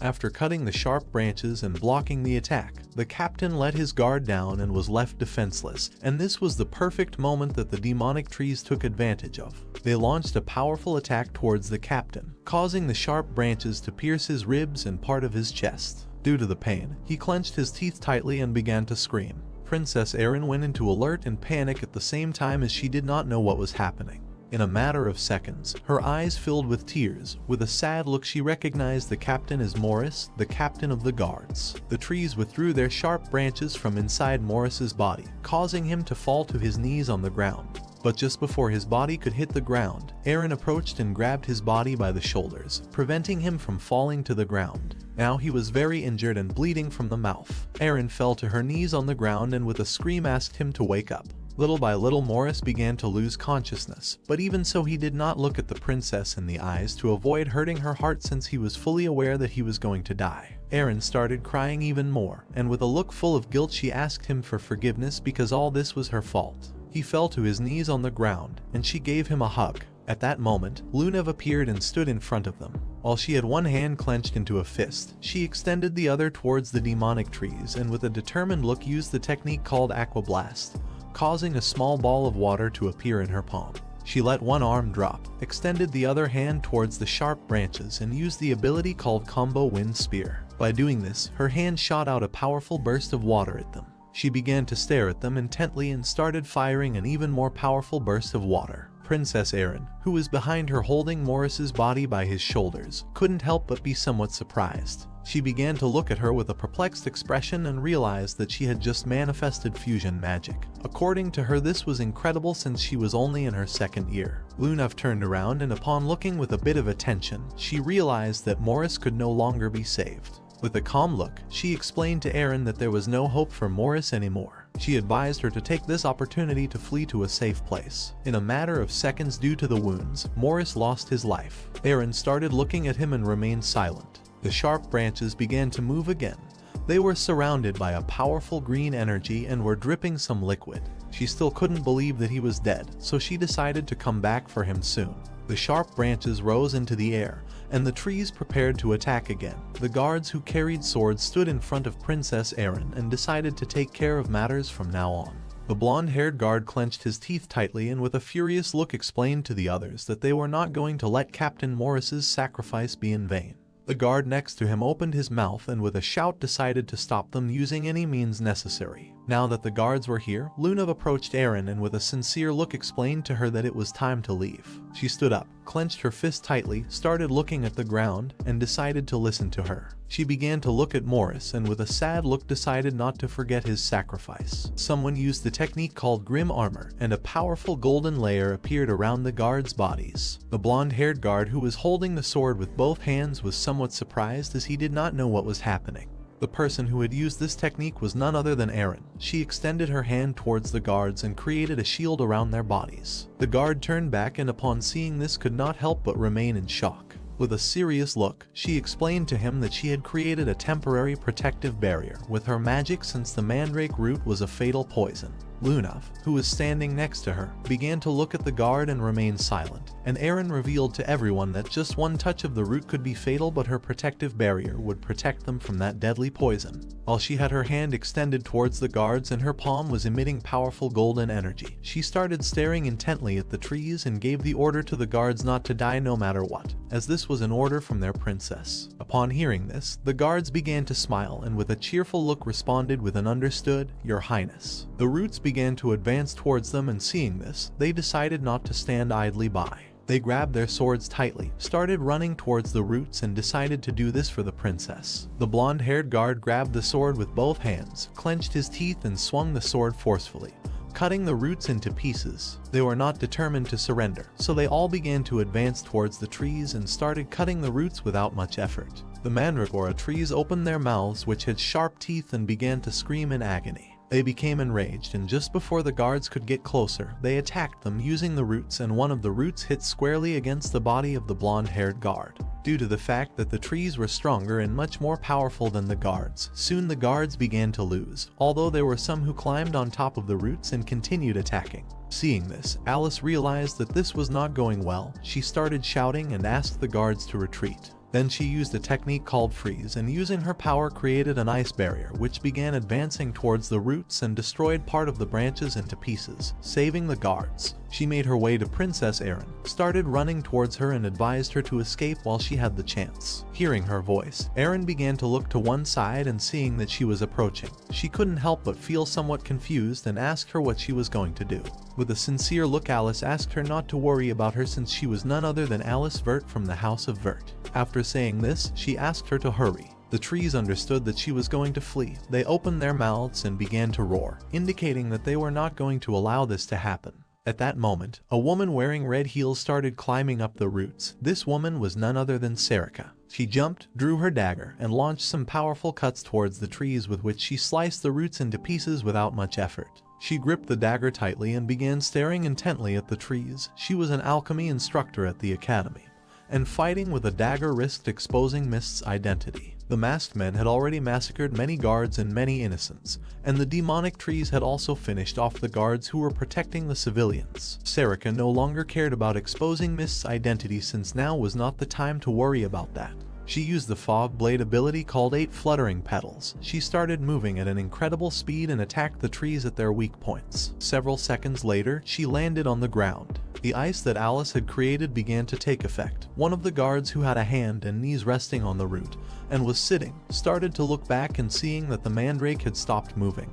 After cutting the sharp branches and blocking the attack, the captain let his guard down and was left defenseless, and this was the perfect moment that the demonic trees took advantage of. They launched a powerful attack towards the captain, causing the sharp branches to pierce his ribs and part of his chest. Due to the pain, he clenched his teeth tightly and began to scream. Princess Erin went into alert and panic at the same time as she did not know what was happening. In a matter of seconds, her eyes filled with tears. With a sad look, she recognized the captain as Morris, the captain of the guards. The trees withdrew their sharp branches from inside Morris's body, causing him to fall to his knees on the ground. But just before his body could hit the ground, Erin approached and grabbed his body by the shoulders, preventing him from falling to the ground. Now he was very injured and bleeding from the mouth. Erin fell to her knees on the ground and with a scream asked him to wake up. Little by little, Morris began to lose consciousness, but even so he did not look at the princess in the eyes to avoid hurting her heart since he was fully aware that he was going to die. Erin started crying even more, and with a look full of guilt she asked him for forgiveness because all this was her fault. He fell to his knees on the ground, and she gave him a hug. At that moment, Lunev appeared and stood in front of them. While she had one hand clenched into a fist, she extended the other towards the demonic trees and with a determined look used the technique called Aqua Blast, causing a small ball of water to appear in her palm. She let one arm drop, extended the other hand towards the sharp branches and used the ability called Combo Wind Spear. By doing this, her hand shot out a powerful burst of water at them. She began to stare at them intently and started firing an even more powerful burst of water. Princess Erin, who was behind her holding Morris's body by his shoulders, couldn't help but be somewhat surprised. She began to look at her with a perplexed expression and realized that she had just manifested fusion magic. According to her, this was incredible since she was only in her second year. Lunev turned around and upon looking with a bit of attention, she realized that Morris could no longer be saved. With a calm look, she explained to Erin that there was no hope for Morris anymore. She advised her to take this opportunity to flee to a safe place. In a matter of seconds due to the wounds, Morris lost his life. Erin started looking at him and remained silent. The sharp branches began to move again. They were surrounded by a powerful green energy and were dripping some liquid. She still couldn't believe that he was dead, so she decided to come back for him soon. The sharp branches rose into the air, and the trees prepared to attack again. The guards who carried swords stood in front of Princess Erin and decided to take care of matters from now on. The blonde-haired guard clenched his teeth tightly and with a furious look explained to the others that they were not going to let Captain Morris's sacrifice be in vain. The guard next to him opened his mouth and with a shout decided to stop them using any means necessary. Now that the guards were here, Lunev approached Erin and with a sincere look explained to her that it was time to leave. She stood up, clenched her fist tightly, started looking at the ground, and decided to listen to her. She began to look at Morris and with a sad look decided not to forget his sacrifice. Someone used the technique called Grim Armor, and a powerful golden layer appeared around the guards' bodies. The blonde-haired guard who was holding the sword with both hands was somewhat surprised as he did not know what was happening. The person who had used this technique was none other than Erin. She extended her hand towards the guards and created a shield around their bodies. The guard turned back and upon seeing this could not help but remain in shock. With a serious look, she explained to him that she had created a temporary protective barrier with her magic since the mandrake root was a fatal poison. Lunev, who was standing next to her, began to look at the guard and remain silent, and Erin revealed to everyone that just one touch of the root could be fatal, but her protective barrier would protect them from that deadly poison. While she had her hand extended towards the guards and her palm was emitting powerful golden energy, she started staring intently at the trees and gave the order to the guards not to die no matter what, as this was an order from their princess. Upon hearing this, the guards began to smile and with a cheerful look responded with an understood, "Your Highness." The roots began to advance towards them, and seeing this, they decided not to stand idly by. They grabbed their swords tightly, started running towards the roots and decided to do this for the princess. The blonde-haired guard grabbed the sword with both hands, clenched his teeth and swung the sword forcefully, cutting the roots into pieces. They were not determined to surrender, so they all began to advance towards the trees and started cutting the roots without much effort. The mandragora trees opened their mouths, which had sharp teeth, and began to scream in agony. They became enraged, and just before the guards could get closer, they attacked them using the roots, and one of the roots hit squarely against the body of the blonde-haired guard. Due to the fact that the trees were stronger and much more powerful than the guards, soon the guards began to lose, although there were some who climbed on top of the roots and continued attacking. Seeing this, Alice realized that this was not going well. She started shouting and asked the guards to retreat. Then she used a technique called freeze, and using her power created an ice barrier which began advancing towards the roots and destroyed part of the branches into pieces, saving the guards. She made her way to Princess Erin, started running towards her and advised her to escape while she had the chance. Hearing her voice, Erin began to look to one side, and seeing that she was approaching, she couldn't help but feel somewhat confused and asked her what she was going to do. With a sincere look, Alice asked her not to worry about her since she was none other than Alice Vert from the House of Vert. After saying this, she asked her to hurry. The trees understood that she was going to flee. They opened their mouths and began to roar, indicating that they were not going to allow this to happen. At that moment, a woman wearing red heels started climbing up the roots. This woman was none other than Sarika. She jumped, drew her dagger, and launched some powerful cuts towards the trees with which she sliced the roots into pieces without much effort. She gripped the dagger tightly and began staring intently at the trees. She was an alchemy instructor at the academy, and fighting with a dagger risked exposing Mist's identity. The masked men had already massacred many guards and many innocents, and the demonic trees had also finished off the guards who were protecting the civilians. Sarika no longer cared about exposing Mist's identity since now was not the time to worry about that. She used the fog blade ability called 8 fluttering petals. She started moving at an incredible speed and attacked the trees at their weak points. Several seconds later, she landed on the ground. The ice that Alice had created began to take effect. One of the guards, who had a hand and knees resting on the root and was sitting, started to look back, and seeing that the mandrake had stopped moving,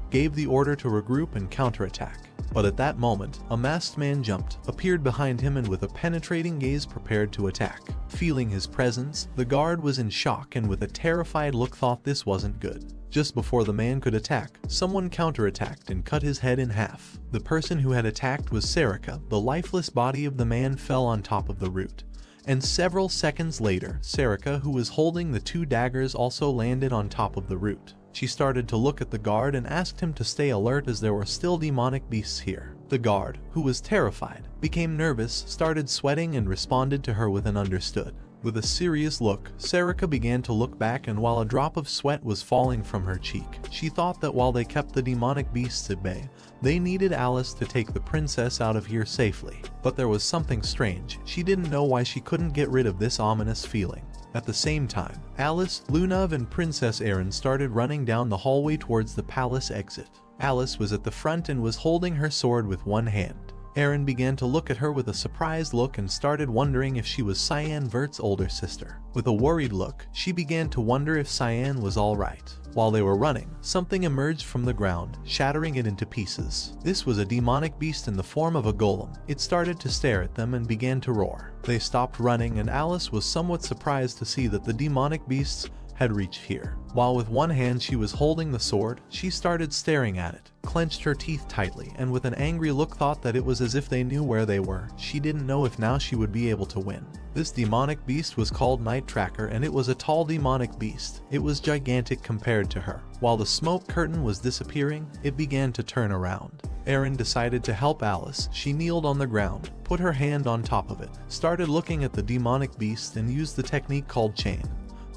gave the order to regroup and counterattack. But at that moment, a masked man jumped, appeared behind him, and with a penetrating gaze prepared to attack. Feeling his presence, the guard was in shock and with a terrified look thought this wasn't good. Just before the man could attack, someone counterattacked and cut his head in half. The person who had attacked was Sarika. The lifeless body of the man fell on top of the root, and several seconds later, Sarika, who was holding the 2 daggers, also landed on top of the root. She started to look at the guard and asked him to stay alert as there were still demonic beasts here. The guard, who was terrified, became nervous, started sweating, and responded to her with an understood. With a serious look, Sarika began to look back, and while a drop of sweat was falling from her cheek, she thought that while they kept the demonic beasts at bay, they needed Alice to take the princess out of here safely. But there was something strange. She didn't know why she couldn't get rid of this ominous feeling. At the same time, Alice, Lunav, and Princess Erin started running down the hallway towards the palace exit. Alice was at the front and was holding her sword with one hand. Erin began to look at her with a surprised look and started wondering if she was Cyan Vert's older sister. With a worried look, she began to wonder if Cyan was alright. While they were running, something emerged from the ground, shattering it into pieces. This was a demonic beast in the form of a golem. It started to stare at them and began to roar. They stopped running, and Alice was somewhat surprised to see that the demonic beasts had reached here. While with one hand she was holding the sword, she started staring at it, clenched her teeth tightly, and with an angry look thought that it was as if they knew where they were. She didn't know if now she would be able to win. This demonic beast was called Night Tracker, and it was a tall demonic beast. It was gigantic compared to her. While the smoke curtain was disappearing, it began to turn around. Erin decided to help Alice. She kneeled on the ground, put her hand on top of it, started looking at the demonic beast, and used the technique called chain,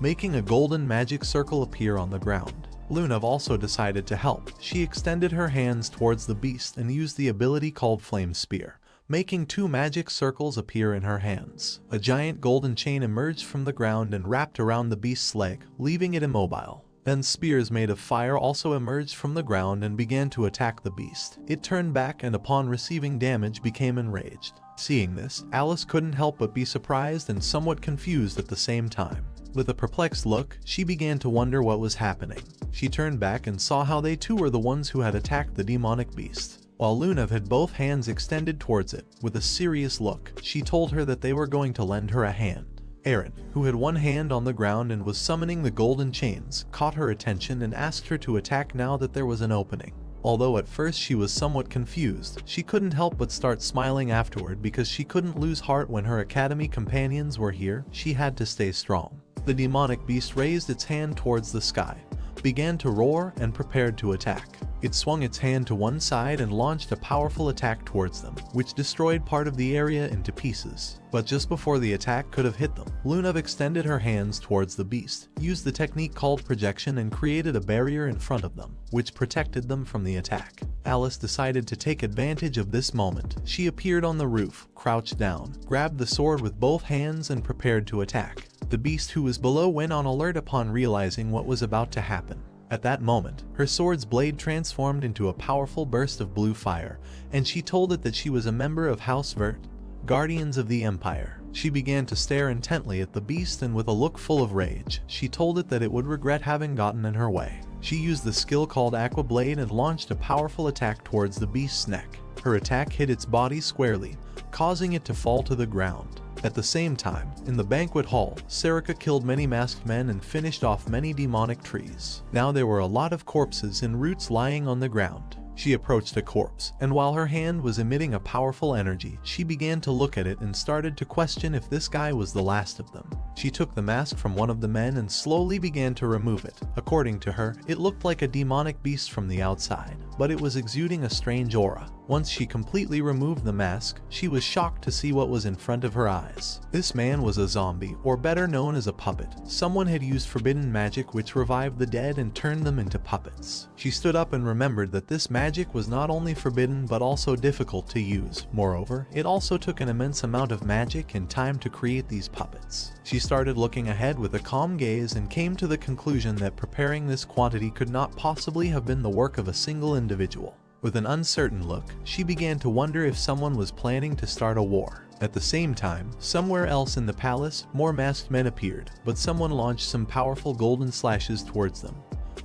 making a golden magic circle appear on the ground. Lunav also decided to help. She extended her hands towards the beast and used the ability called Flame Spear, making 2 magic circles appear in her hands. A giant golden chain emerged from the ground and wrapped around the beast's leg, leaving it immobile. Then spears made of fire also emerged from the ground and began to attack the beast. It turned back and upon receiving damage became enraged. Seeing this, Alice couldn't help but be surprised and somewhat confused at the same time. With a perplexed look, she began to wonder what was happening. She turned back and saw how they too were the ones who had attacked the demonic beast. While Lunav had both hands extended towards it, with a serious look, she told her that they were going to lend her a hand. Erin, who had one hand on the ground and was summoning the golden chains, caught her attention and asked her to attack now that there was an opening. Although at first she was somewhat confused, she couldn't help but start smiling afterward because she couldn't lose heart when her academy companions were here. She had to stay strong. The demonic beast raised its hand towards the sky, began to roar, and prepared to attack. It swung its hand to one side and launched a powerful attack towards them, which destroyed part of the area into pieces. But just before the attack could have hit them, Lunav extended her hands towards the beast, used the technique called projection, and created a barrier in front of them, which protected them from the attack. Alice decided to take advantage of this moment. She appeared on the roof, crouched down, grabbed the sword with both hands, and prepared to attack. The beast who was below went on alert upon realizing what was about to happen. At that moment, her sword's blade transformed into a powerful burst of blue fire, and she told it that she was a member of House Vert, Guardians of the Empire. She began to stare intently at the beast, and with a look full of rage, she told it that it would regret having gotten in her way. She used the skill called Aqua Blade and launched a powerful attack towards the beast's neck. Her attack hit its body squarely, causing it to fall to the ground. At the same time, in the banquet hall, Sarika killed many masked men and finished off many demonic trees. Now there were a lot of corpses and roots lying on the ground. She approached a corpse, and while her hand was emitting a powerful energy, she began to look at it and started to question if this guy was the last of them. She took the mask from one of the men and slowly began to remove it. According to her, it looked like a demonic beast from the outside, but it was exuding a strange aura. Once she completely removed the mask, she was shocked to see what was in front of her eyes. This man was a zombie, or better known as a puppet. Someone had used forbidden magic which revived the dead and turned them into puppets. She stood up and remembered that this magic was not only forbidden but also difficult to use. Moreover, it also took an immense amount of magic and time to create these puppets. She started looking ahead with a calm gaze and came to the conclusion that preparing this quantity could not possibly have been the work of a single individual. With an uncertain look, she began to wonder if someone was planning to start a war. At the same time, somewhere else in the palace, more masked men appeared, but someone launched some powerful golden slashes towards them,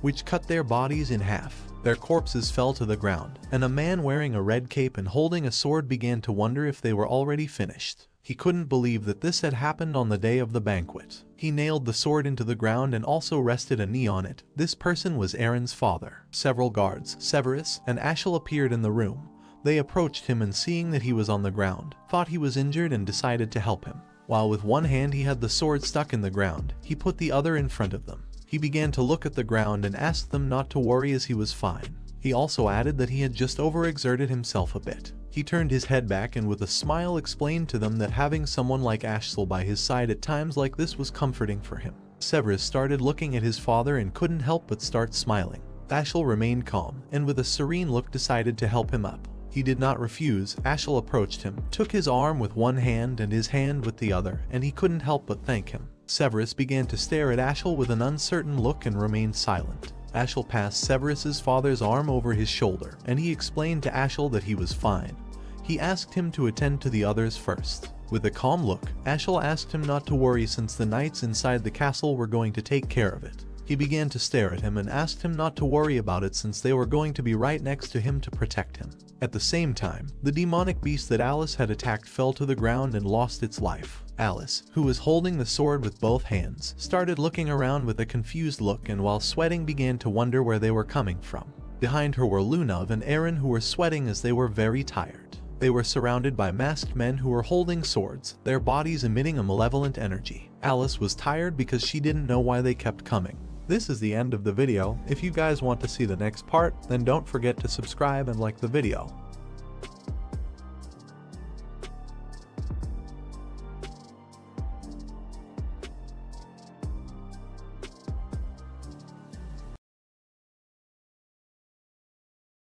which cut their bodies in half. Their corpses fell to the ground, and a man wearing a red cape and holding a sword began to wonder if they were already finished. He couldn't believe that this had happened on the day of the banquet. He nailed the sword into the ground and also rested a knee on it. This person was Aaron's father. Several guards, Severus and Ashel, appeared in the room. They approached him and seeing that he was on the ground, thought he was injured and decided to help him. While with one hand he had the sword stuck in the ground, he put the other in front of them. He began to look at the ground and asked them not to worry as he was fine. He also added that he had just overexerted himself a bit. He turned his head back and with a smile explained to them that having someone like Ashel by his side at times like this was comforting for him. Severus started looking at his father and couldn't help but start smiling. Ashel remained calm and with a serene look decided to help him up. He did not refuse. Ashel approached him, took his arm with one hand and his hand with the other, and he couldn't help but thank him. Severus began to stare at Ashel with an uncertain look and remained silent. Ashel passed Severus's father's arm over his shoulder, and he explained to Ashel that he was fine. He asked him to attend to the others first. With a calm look, Ashel asked him not to worry since the knights inside the castle were going to take care of it. He began to stare at him and asked him not to worry about it since they were going to be right next to him to protect him. At the same time, the demonic beast that Alice had attacked fell to the ground and lost its life. Alice, who was holding the sword with both hands, started looking around with a confused look and while sweating began to wonder where they were coming from. Behind her were Lunav and Aaron, who were sweating as they were very tired. They were surrounded by masked men who were holding swords, their bodies emitting a malevolent energy. Alice was tired because she didn't know why they kept coming. This is the end of the video. If you guys want to see the next part, then don't forget to subscribe and like the video.